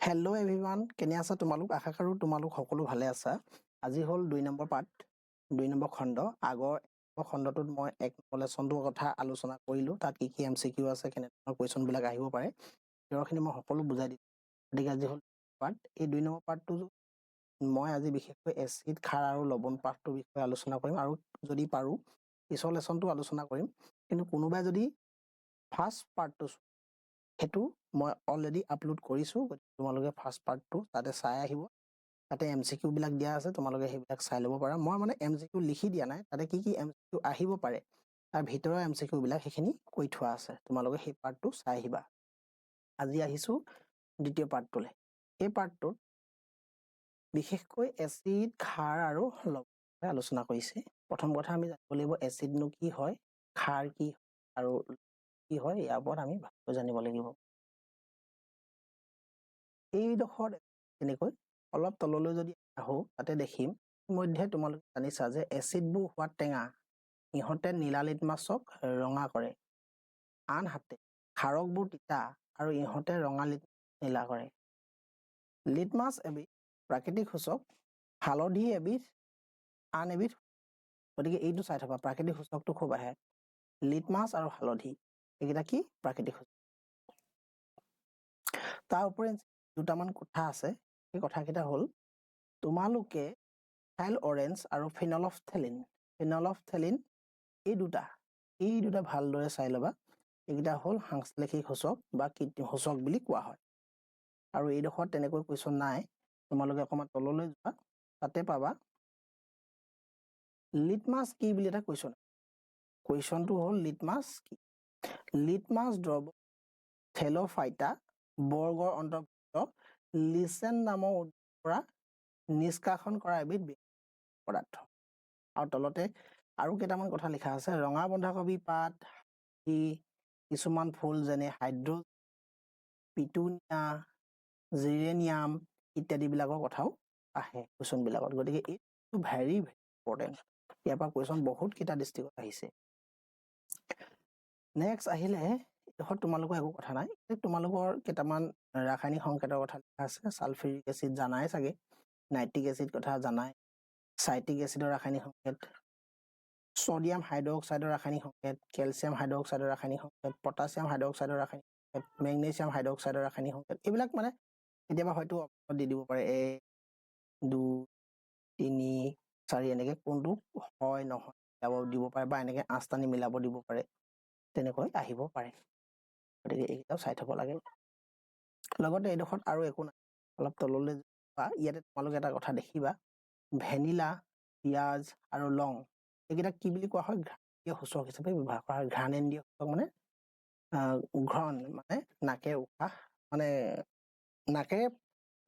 Hello' everyone, কেনে আছা তোমালোক? আশা কৰোঁ তোমালোক সকলো ভালে আছা। আজি হ'ল 2 নম্বৰ পাৰ্ট, 2 নম্বৰ খণ্ড। আগৰ খণ্ডটোত মই 1 নম্বৰ লেচনটোৰ কথা আলোচনা কৰিলোঁ। তাত কি কি MCQ আছে, কেনেধৰণৰ কুৱেশ্যনবিলাক আহিব পাৰে, সেইখিনি মই সকলো বুজাই দিলোঁ। গতিকে আজি হ'ল পাৰ্ট। এই 2 নম্বৰ পাৰ্টটো মই আজি বিশেষকৈ এচিড, খাৰ আৰু লৱণ পাঠটোৰ বিষয়ে আলোচনা কৰিম, আৰু যদি পাৰোঁ পিছৰ লেচনটো আলোচনা কৰিম। কিন্তু কোনোবাই যদি ফাৰ্ষ্ট পাৰ্টটো সেইটো মই অলৰেডি আপলোড কৰিছোঁ, গতিকে তোমালোকে ফাৰ্ষ্ট পাৰ্টটো তাতে চাই আহিব। তাতে MCQ বিলাক দিয়া আছে, তোমালোকে সেইবিলাক চাই ল'ব পাৰা। মই মানে MCQ লিখি দিয়া নাই, তাতে কি কি MCQ আহিব পাৰে তাৰ ভিতৰৰ MCQ বিলাক সেইখিনি কৈ থোৱা আছে, তোমালোকে সেই পাৰ্টটো চাই আহিবা। আজি আহিছোঁ দ্বিতীয় পাৰ্টটোলৈ। এই পাৰ্টটোত বিশেষকৈ এচিড, খাৰ আৰু লৱণ আলোচনা কৰিছে। প্ৰথম কথা আমি জানিব লাগিব এচিডনো কি হয়, খাৰ কি আৰু কি হয়, ইয়াৰ ওপৰত আমি ভালকৈ জানিব লাগিব। এইডোখৰ তেনেকৈ অলপ তললৈ যদি আহোঁ, তাতে দেখিম ইতিমধ্যে তোমালোকে জানিছা যে এচিডবোৰ হোৱাত টেঙা, ইহঁতে নীলা লিটমাছক ৰঙা কৰে। আনহাতে খাৰকবোৰ তিতা আৰু ইহঁতে ৰঙা নীলা কৰে। লিটমাছ এবিধ প্ৰাকৃতিক সূচক, হালধি এবিধ আন এবিধ। গতিকে এইটো চাই থবা, প্ৰাকৃতিক সূচকটো খুব আহে। লিটমাছ আৰু হালধি এইকেইটা কি প্ৰাকৃতিক সূচক। তাৰ উপৰি দুটামান কথা আছে, সেই কথাকেইটা হ'ল তোমালোকে ইথাইল অৰেঞ্জ আৰু ফিনলফথেলিন এই দুটা ভালদৰে চাই ল'বা। এইকেইটা হ'ল সাংশ্লেষিক সূচক বা কৃত্ৰিম সূচক বুলি কোৱা হয়। আৰু এইডোখৰত তেনেকৈ কুৱেশ্যন নাই, তোমালোকে অকণমান তললৈ যোৱা, তাতে পাবা লিটমাছ কি বুলি এটা কুৱেশ্যন। কুৱেশ্যনটো হ'ল লিটমাছ কি? লিটমাছ দ্ৰৱ থেল'ফাইটা বৰ্গৰ অন্তৰ্ভুক্ত লিচেন নামৰ উদ্ভিদৰ পৰা নিষ্কাশন কৰা এবিধ পদাৰ্থ। আৰু তলতে আৰু কেইটামান কথা লিখা আছে, ৰঙা বন্ধাকবি পাত, কিছুমান ফুল যেনে হাইড্ৰ'জ, পিটুনিয়া, জিৰেনিয়াম ইত্যাদিবিলাকৰ কথাও আহে কুৱেশ্যনবিলাকত। গতিকে এইটো ভেৰি ইম্পৰ্টেণ্ট। ইয়াৰ পৰা কুৱেশ্যন বহুত কেইটা ডিষ্ট্ৰিক্টত আহিছে। নেক্সট আহিলে এইডোখৰত তোমালোকৰ একো কথা নাই, তোমালোকৰ কেইটামান ৰাসায়নিক সংকেতৰ কথা লিখা আছে। ছালফিউৰিক এচিড জানাই চাগে, নাইট্ৰিক এচিড কথা জানাই, চাইট্ৰিক এচিডৰ ৰাসায়নিক সংকেত, ছডিয়াম হাইড্ৰক্সাইডৰ ৰাসায়নিক সংকেত, কেলছিয়াম হাইড্ৰক্সাইডৰ ৰাসায়নিক সংকেত, পটাছিয়াম হাইড্ৰক্সাইডৰ ৰাসায়নিক সংকেত, মেগনেছিয়াম হাইড্ৰক্সাইডৰ ৰাসায়নিক সংকেত। এইবিলাক মানে কেতিয়াবা হয়তো দি দিব পাৰে 1, 2, 3, 4 এনেকে কোনটো হয় নহয় মিলাব দিব পাৰে, বা এনেকে 8টা মিলাব দিব পাৰে, তেনেকৈ আহিব পাৰে। গতিকে এইকেইটাও চাই থব লাগে। লগতে এইডোখৰত আৰু একো নাই, অলপ তললৈ যোৱা, ইয়াতে তোমালোকে এটা কথা দেখিবা, ভেনিলা, পিঁয়াজ আৰু লং এইকেইটা কি বুলি কোৱা হয়, ঘ্ৰাণেন্দ্ৰিয় সূচক হিচাপে ব্যৱহাৰ কৰা হয়। ঘ্ৰাণেন্দ্ৰিয় সূচক মানে ঘ্ৰণ মানে নাকেৰে উশাহ, মানে নাকেৰে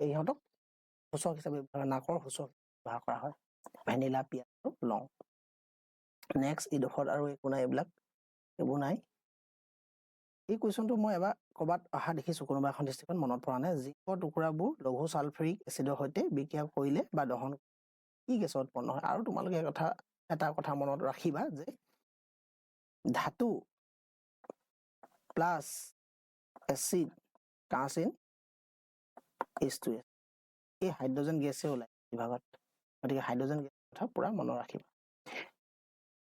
ইহঁতক সূচক হিচাপে নাকৰ সূচক ব্যৱহাৰ কৰা হয়, ভেনিলা, পিঁয়াজ আৰু লং। নেক্সট এইডোখৰত আৰু একো নাই, এইবোৰ নাই। এই কুৱেশ্যনটো মই এবাৰ ক'ৰবাত অহা দেখিছোঁ, কোনোবা এখন ডিষ্ট্ৰিক্টত, মনত পৰা নাই। জিংকৰ টুকুৰাবোৰ লঘু ছালফিউৰিক এচিডৰ সৈতে বিক্ৰিয়া কৰিলে বা দহন কি গেছৰ উৎপন্ন হয়। আৰু তোমালোকে এটা কথা মনত ৰাখিবা যে ধাতু প্লাছ এচিড কাঁচিন H2S, এই হাইড্ৰজেন গেছে ওলায় বিভাগত। গতিকে হাইড্ৰজেন গেছৰ কথা পুৰা মনত ৰাখিবা।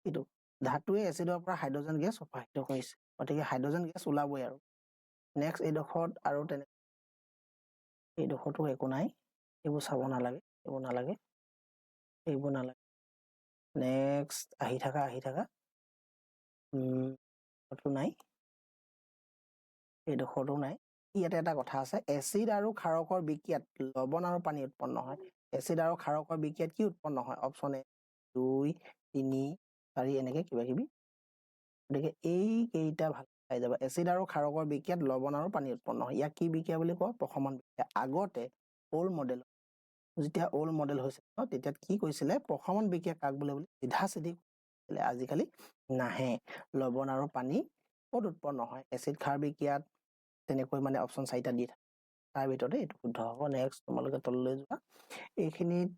এইটো ধাতুৱে এচিডৰ পৰা হাইড্ৰজেন গেছ অপসাৰিত কৰিছে, গতিকে হাইড্ৰজেন গেছ ওলাবই। আৰু নেক্সট এইডোখৰত আৰু এইডোখৰতো একো নাই, এইবোৰ চাব নালাগে, এইবোৰ নালাগে। নেক্সট আহি থাকা নাই, এইডোখৰতো নাই। ইয়াতে এটা কথা আছে, এচিড আৰু ক্ষাৰকৰ বিক্ৰিয়াত লৱণ আৰু পানী উৎপন্ন হয়। এচিড আৰু ক্ষাৰকৰ বিক্ৰিয়াত কি উৎপন্ন হয়? অপশ্যন এ 2, 3, 4 এনেকে কিবা কিবি। গতিকে এইকেইটা ভাল পাই যাবা। এচিড আৰু ক্ষাৰকৰ বিক্ৰিয়াত লৱণ আৰু পানী উৎপন্ন হয়। ইয়াক কি বিক্ৰিয়া বুলি কয়? প্ৰশমন বিক্ৰিয়া। আগতে যেতিয়া অল্ড মডেল হৈছিল তেতিয়া কি কৈছিলে? প্ৰশমন বিক্ৰিয়া কাক বোলে বুলি চিধা-চিধি, আজিকালি নাহে। লৱণ আৰু পানী ক'ত উৎপন্ন হয়? এচিড ক্ষাৰ বিক্ৰিয়াত। তেনেকৈ মানে অপশ্যন 4টা দি থাকে, তাৰ ভিতৰতে এইটো শুদ্ধ হ'ব। নেক্সট তোমালোকে তললৈ যোৱা, এইখিনিত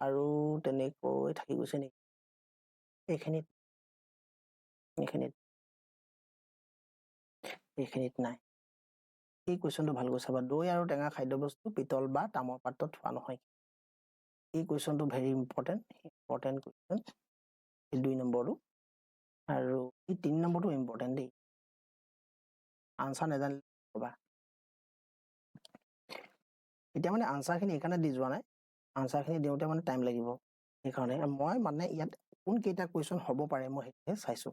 আৰু তেনেকৈ থাকি গৈছে নেকি? এইখিনিত নাই। এই কুৱেশ্যনটো ভালকৈ চাবা। দৈ আৰু টেঙা খাদ্যবস্তু পিতল বা তামৰ পাত্ৰত থোৱা নহয়। এই কুৱেশ্যনটো ভেৰি ইম্পৰ্টেণ্ট কুৱেশ্যন। এই 2 নম্বৰটো। আৰু এই 3 নম্বৰটো ইম্পৰ্টেণ্ট দেই। আনচাৰ নাজানিলে ক'বা। এতিয়া মানে আনচাৰখিনি এইকাৰণে দি যোৱা নাই, আনচাৰখিনি দিওঁতে মানে টাইম লাগিব। সেইকাৰণে মই মানে ইয়াত কোন কেইটা কুৱেশ্যন হ'ব পাৰে মই সেইটোহে চাইছোঁ।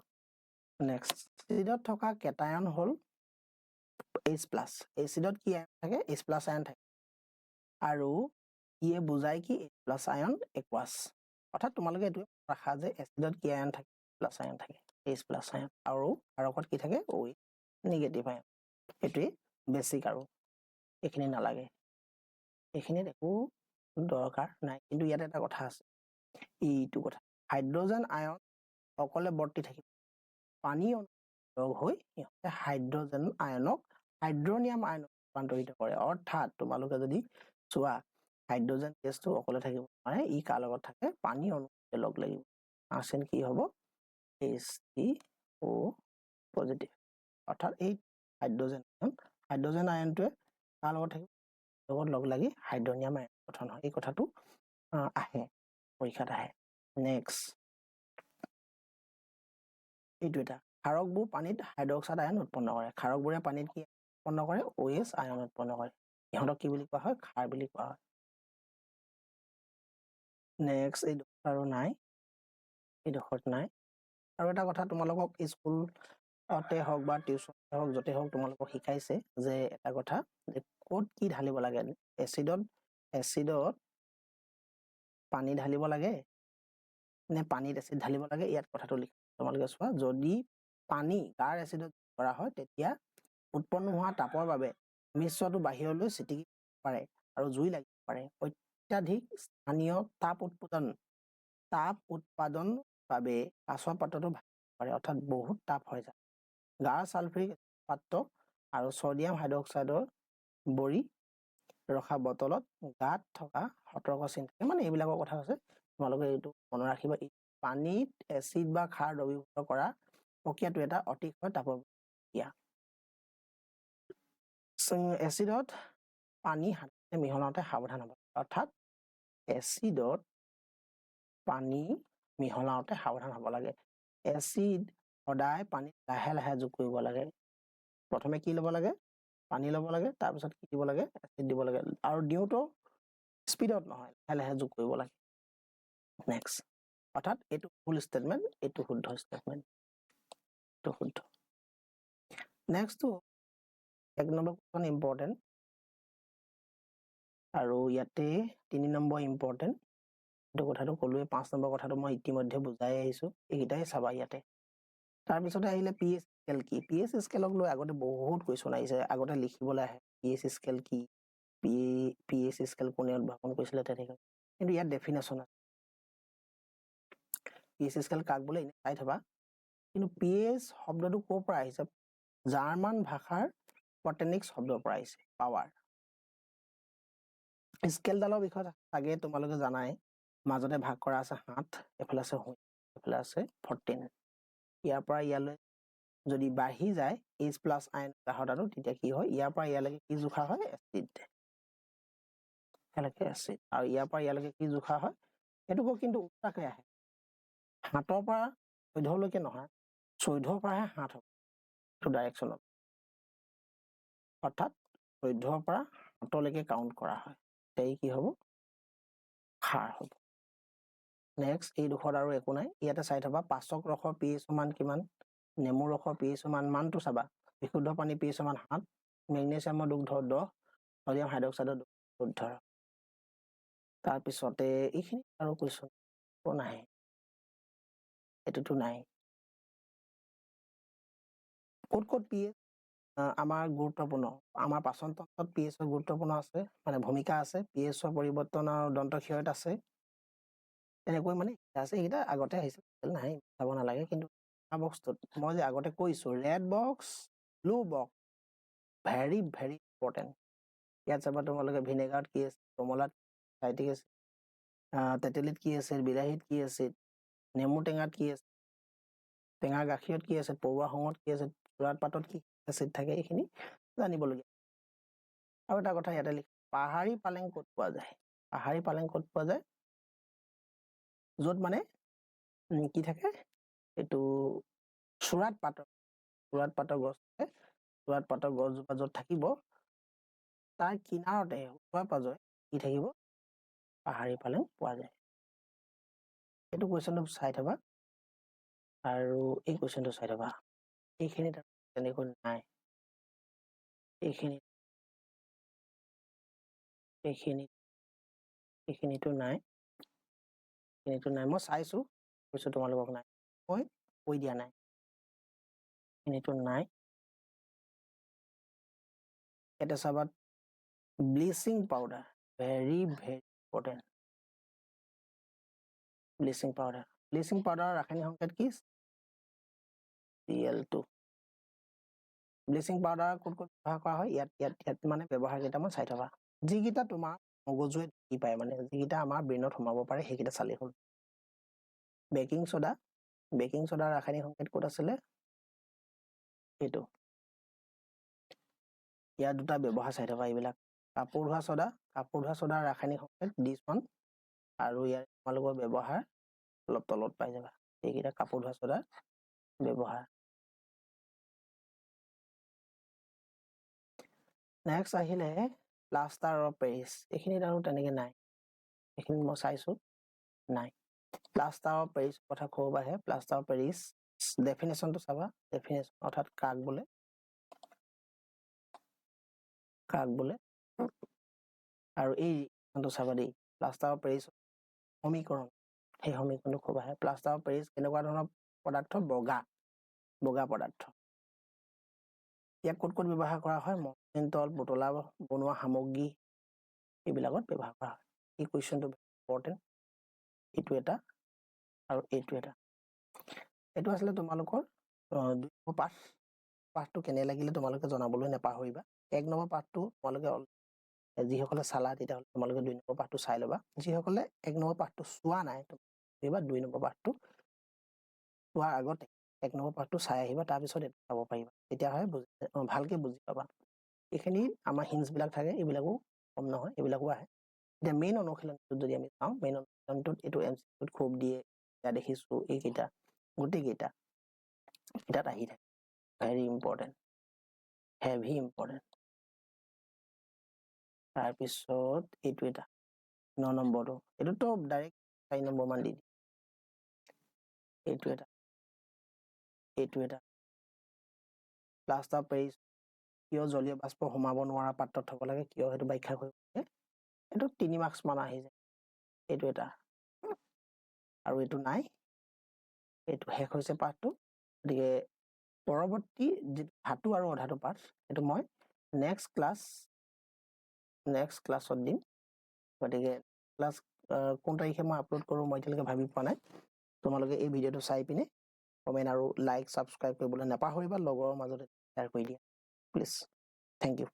নেক্সট, এচিডত থকা কেটায়ন হ'ল H+। এচিডত কি আয়ন থাকে? H+ আয়ন থাকে। আৰু ইয়ে বুজায় কি H+ আয়ন একুৱাছ। অৰ্থাৎ তোমালোকে এইটো ৰাখা যে এচিডত কি আয়ন থাকে? H+ আয়ন থাকে, H+ আয়ন। আৰু ক্ষাৰকত কি থাকে? OH নিগেটিভ আয়ন। এইটোৱেই বেছিক আৰু এইখিনি নালাগে, এইখিনিত একো দৰকাৰ নাই। কিন্তু ইয়াত এটা কথা আছে, এইটো কথা, হাইড্ৰজেন আয়ন অকলে বৰ্তি থাকিব, পানী অনুযোগ হৈ সিহঁতে হাইড্ৰজেন আয়নক হাইড্ৰনিয়াম আয়নত ৰূপান্তৰিত কৰে। অৰ্থাৎ তোমালোকে যদি চোৱা হাইড্ৰজেন গেছটো অকলে থাকিব নোৱাৰে, ই কাৰ লগত থাকে? পানী অনুযোগে লগ লাগিব। আৰ্চেন কি হ'ব? H3O positive. অৰ্থাৎ এই হাইড্ৰজেন আয়নটোৱে কাৰ লগত থাকিব? লগত লগ লাগি হাইড্ৰনিয়াম আয়ন গঠন হয়। এই কথাটো আহে, পৰীক্ষাত আহে। নেক্সট, এইটো এটা, ক্ষাৰকবোৰ পানীত হাইড্ৰক্সাইড আয়ন উৎপন্ন কৰে। ক্ষাৰকবোৰে পানীত কি উৎপন্ন কৰে? OH আয়ন উৎপন্ন কৰে। ইহঁতক কি বুলি কোৱা হয়? ক্ষাৰ বুলি কোৱা হয়। নেক্সট, এইডোখৰত আৰু নাই, এইডোখৰত নাই। আৰু এটা কথা তোমালোকক স্কুলতে হওক বা টিউচনতে হওক য'তে হওক তোমালোকক শিকাইছে যে এটা কথা, যে ক'ত কি ঢালিব লাগে। এচিডত পানী ঢালিব লাগে নে পানীত এচিড ঢালিব লাগে, ইয়াত কথাটো লিখা। তোমালোকে চোৱা, যদি পানী কাৰ এচিডত কৰা হয় তেতিয়া উৎপন্ন হোৱা তাপৰ বাবে মিশ্ৰটো বাহিৰলৈ ছিটিকি পাৰে আৰু জুই লাগিব পাৰে। অত্যাধিক স্থানীয় তাপ উৎপাদন বাবে কাঁচৰ পাত্ৰটো ভাঙিব পাৰে, অৰ্থাৎ বহুত তাপ হৈ যায়। গাঢ় ছালফাৰিক পাত্ৰ আৰু ছডিয়াম হাইড্ৰক্সাইডৰ বৰি ৰখা বটলত গাত থকা সতৰ্ক চিন থাকে। মানে এইবিলাকৰ কথা আছে, তোমালোকে এইটো মনত ৰাখিবা। পানীত এচিড বা ক্ষাৰ দ্ৰৱীভূত কৰা প্ৰক্ৰিয়াটো এটা অতিশয় তাপৰ প্ৰক্ৰিয়া। এচিডত পানী মিহলাওঁতে সাৱধান হ'ব। অৰ্থাৎ এচিডত পানী মিহলাওঁতে সাৱধান হ'ব লাগে। এচিড সদায় পানীত লাহে লাহে যোগ কৰিব লাগে। প্ৰথমে কি ল'ব লাগে? পানী ল'ব লাগে, তাৰপিছত কি দিব লাগে? এচিড দিব লাগে। আৰু দিওঁতেও স্পীডত নহয়, লাহে লাহে যোগ কৰিব লাগে। নেক্সট, অৰ্থাৎ এইটো ভুল ষ্টেটমেণ্ট, এইটো শুদ্ধ ষ্টেটমেণ্ট, এইটো শুদ্ধ। নেক্সটটো 1 নম্বৰ কুৱেশ্যন ইম্পৰ্টেণ্ট, আৰু ইয়াতে 3 নম্বৰ ইম্পৰ্টেণ্ট। এইটো কথাটো ক'লোৱে, 5 নম্বৰ কথাটো মই ইতিমধ্যে বুজাই আহিছোঁ, এইকেইটাই চাবা ইয়াতে। তাৰপিছতে আহিলে pH স্কেল কি? pH স্কেলক লৈ আগতে বহুত কুৱেশ্যন আহিছে, আগতে লিখিবলৈ আহে pH স্কেল কি, pH স্কেল কোনে উদ্ভাৱন কৰিছিলে তেনেকৈ। কিন্তু ইয়াত ডেফিনেশ্যন আছে। pH স্কেল কাক বোলে এনে চাই থবা। কিন্তু pH শব্দটো ক'ৰ পৰা আহিছে? জাৰ্মান ভাষাৰ পটেনিক্স শব্দৰ পৰা আহিছে, পাৱাৰ। স্কেলডালৰ বিষয়ে চাগে তোমালোকে জানাই, মাজতে ভাগ কৰা আছে 7, এফালে আছে 9, এফালে আছে 14। ইয়াৰ পৰা ইয়ালৈ যদি বাঢ়ি যায় H+ আয়ন গাঢ়তাটো, তেতিয়া কি হয়? ইয়াৰ পৰা ইয়ালৈকে কি জোখা হয়? এচিড। এচিড। আৰু ইয়াৰ পৰা ইয়ালৈকে কি জোখা হয়? সেইটোকো কিন্তু উল্টাকৈ আহে, 7ৰ পৰা 14লৈকে নহয়, 14ৰ পৰাহে 7 হ'ব, এইটো ডাইৰেকশ্যনত। অৰ্থাৎ 14ৰ পৰা 7লৈকে কাউণ্ট কৰা হয়। এই কি হ'ব? ক্ষাৰ হ'ব। নেক্সট, এইডোখৰত আৰু একো নাই, ইয়াতে চাই থবা। পাচক ৰসৰ pH সমান কিমান? নেমু ৰসৰ pH সমান, মানটো চাবা। বিশুদ্ধ পানী pH সমান 7, মেগনেছিয়ামৰ দুগ্ধ 10, ছডিয়াম হাইড্ৰক্সাইডৰ 18। তাৰপিছতে এইখিনি আৰু কুৱেশ্যন নাহে, এইটোতো নাই। ক'ত ক'ত pH আমাৰ গুৰুত্বপূৰ্ণ? আমাৰ পাচন তন্ত্ৰত pHৰ গুৰুত্বপূৰ্ণ আছে, মানে ভূমিকা আছে। pHৰ পৰিৱৰ্তন আৰু দন্তক্ষয়ত আছে, তেনেকৈ মানে আছে। এইকেইটা আগতে আহিছে, নাই চাব নালাগে। কিন্তু বক্সটোত মই যে আগতে কৈছোঁ, red box, blue box, very very important. ইয়াত চাবা তোমালোকে ভিনেগাৰত কি আছে, কমলাত চাইট্ৰিক এচিড, তেতেলীত কি আছে, বিলাহীত কি আছে, নেমু টেঙাত কি আছে, টেঙা গাখীৰত কি আছে, পৰুৱা শুঙত কি আছে, চুৰাত পাতত কি এচিড থাকে, এইখিনি জানিবলগীয়া। আৰু এটা কথা ইয়াতে লিখা, পাহাৰী পালেং ক'ত পোৱা যায়? পাহাৰী পালেং ক'ত পোৱা যায়? য'ত মানে কি থাকে, এইটো চুৰাত পাতৰ গছ থাকে, চুৰাত পাতৰ গছজোপা য'ত থাকিব তাৰ কিনাৰতে ওচৰে পাজৰে কি থাকিব, পাহাৰী পালেং পোৱা যায়। এইটো কুৱেশ্যনটো চাই থবা আৰু এই কুৱেশ্যনটো চাই থবা। এইখিনিত তেনেকৈ নাই, এইখিনিতো নাই, মই চাইছো, কৈছো তোমালোকক নাই, মই কৈ দিয়া নাই, এইখিনিতো নাই। এটা চাবা, bleaching powder, very important. Bleaching পাউডাৰৰ ৰাসায়নিক সংকেত কি? Cl2। ব্লিচিং পাউডাৰ ক'ত ক'ত ব্যৱহাৰ কৰা হয়? ইয়াত মানে ব্যৱহাৰ কেইটামান চাই থবা, যিকেইটা তোমাৰ মগজুৱে ঢুকি পায়, মানে যিকেইটা আমাৰ ব্ৰেইনত সোমাব পাৰে সেইকেইটা চালেই হ'ল। বেকিং চ'ডাৰ ৰাসায়নিক সংকেত ক'ত আছিলে? এইটো। ইয়াৰ দুটা ব্যৱহাৰ চাই থবা এইবিলাক। কাপোৰ ধোৱা চ'ডাৰ ৰাসায়নিক সংকেত দিছ1, আৰু ইয়াৰ তোমালোকৰ ব্যৱহাৰ অলপ তলত পাই যাবা। এইকেইটা কাপোৰ ধোৱা চ'ডাৰ ব্যৱহাৰ। নেক্সট আহিলে প্লাষ্টাৰ অফ পেৰিছ। এইখিনিত আৰু তেনেকে নাই, এইখিনি মই চাইছো নাই। প্লাষ্টাৰ অফ পেৰিছ কথা ক'ব আহে, প্লাষ্টাৰ অফ পেৰিছ ডেফিনেশ্যনটো চাবা, ডেফিনেশ্যন অৰ্থাৎ কাক বোলে, আৰু এই চাবা দেই, প্লাষ্টাৰ অফ পেৰিছ সমীকৰণ, সেই সমীকৰণটো খুব আহে। প্লাষ্টাৰ অফ পেৰিছ কেনেকুৱা ধৰণৰ পদাৰ্থ? বগা পদাৰ্থ। ইয়াক ক'ত ক'ত ব্যৱহাৰ কৰা হয়? মসৃণ তল, পুতলা বনোৱা সামগ্ৰী, এইবিলাকত ব্যৱহাৰ কৰা হয়। এই কুৱেশ্যনটো ইম্পৰ্টেণ্ট, এইটো এটা আৰু এইটো এটা। এইটো আছিলে তোমালোকৰ 2 নম্বৰ পাঠটো কেনে লাগিলে তোমালোকে জনাবলৈ নাপাহৰিবা। 1 নম্বৰ পাঠটো তোমালোকে যিসকলে চালা তেতিয়াহ'লে তোমালোকে 2 নম্বৰ পাঠটো চাই ল'বা। যিসকলে 1 নম্বৰ পাঠটো চোৱা নাই, 2 নম্বৰ পাঠটো চোৱাৰ আগতে 1 নম্বৰ পাঠটো চাই আহিবা, তাৰপিছত এইটো চাব পাৰিবা, তেতিয়াহে ভালকে বুজি পাবা। এইখিনি আমাৰ হিন্টছবিলাক থাকে, এইবিলাকো কম নহয়, এইবিলাকো আহে। এতিয়া মেইন অনুশীলনটোত যদি আমি চাওঁ, মেইন অনুশীলনটোত এইটো MCQত খুব দিয়ে, এতিয়া দেখিছো এইকেইটা গোটেইকেইটা এটাত আহি থাকে, ভেৰি ইম্পৰ্টেণ্ট, হেভি ইম্পৰ্টেণ্ট। তাৰপিছত এইটো এটা 9 নম্বৰটো, এইটোতো ডাইৰেক্ট 4 নম্বৰ মান দি দিয়ে। এইটো এটা প্লাষ্টাৰ অফ পেৰিছ কিয় জলীয় বাষ্প সোমাব নোৱাৰা পাত্ৰত থব লাগে, কিয় সেইটো ব্যাখ্যা কৰিব লাগে, এইটো 3 মাৰ্কছ মান আহি যায়। এইটো এটা, আৰু এইটো নাই, এইটো শেষ হৈছে পাঠটো। গতিকে পৰৱৰ্তী ধাতু আৰু অধাতু পাঠ, এইটো মই নেক্সট ক্লাছত দিম। গতিকে ক্লাছ কোন তাৰিখে মই আপলোড কৰোঁ মই এতিয়ালৈকে ভাবি পোৱা নাই। তোমালোকে এই ভিডিঅ'টো চাই পিনে কমেণ্ট আৰু লাইক, ছাবস্ক্ৰাইব কৰিবলৈ নাপাহৰিবা, লগৰৰ মাজত শ্বেয়াৰ কৰি দিয়া প্লিজ। Thank U.